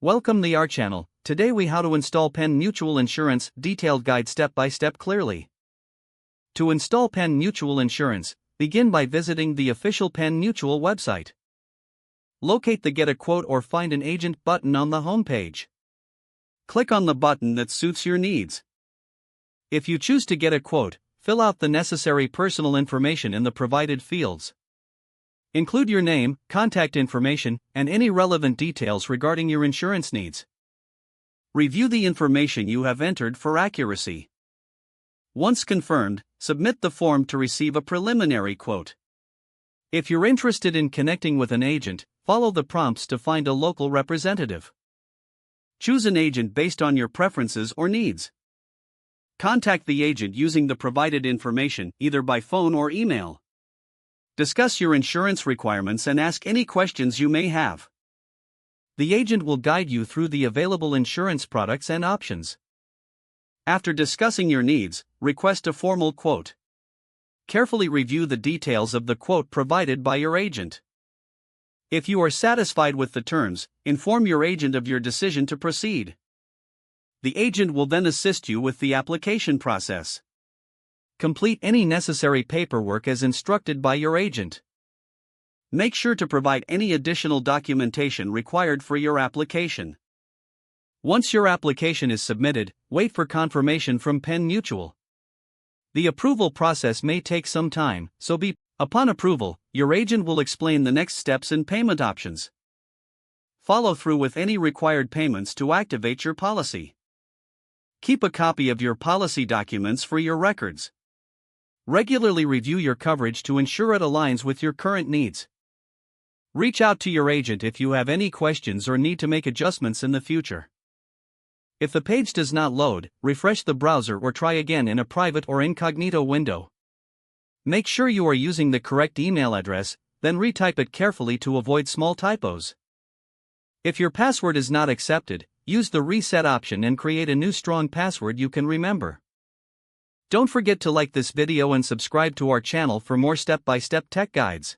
Welcome to our channel. Today we how to install Penn Mutual Insurance detailed guide step by step clearly. To install Penn Mutual Insurance, begin by visiting the official Penn Mutual website. Locate the Get a Quote or Find an Agent button on the home page. Click on the button that suits your needs. If you choose to get a quote, fill out the necessary personal information in the provided fields. Include your name, contact information, and any relevant details regarding your insurance needs. Review the information you have entered for accuracy. Once confirmed, submit the form to receive a preliminary quote. If you're interested in connecting with an agent, follow the prompts to find a local representative. Choose an agent based on your preferences or needs. Contact the agent using the provided information, either by phone or email. Discuss your insurance requirements and ask any questions you may have. The agent will guide you through the available insurance products and options. After discussing your needs, request a formal quote. Carefully review the details of the quote provided by your agent. If you are satisfied with the terms, inform your agent of your decision to proceed. The agent will then assist you with the application process. Complete any necessary paperwork as instructed by your agent. Make sure to provide any additional documentation required for your application. Once your application is submitted, wait for confirmation from Penn Mutual. The approval process may take some time, so upon approval, your agent will explain the next steps and payment options. Follow through with any required payments to activate your policy. Keep a copy of your policy documents for your records. Regularly review your coverage to ensure it aligns with your current needs. Reach out to your agent if you have any questions or need to make adjustments in the future. If the page does not load, refresh the browser or try again in a private or incognito window. Make sure you are using the correct email address, then retype it carefully to avoid small typos. If your password is not accepted, use the reset option and create a new strong password you can remember. Don't forget to like this video and subscribe to our channel for more step-by-step tech guides.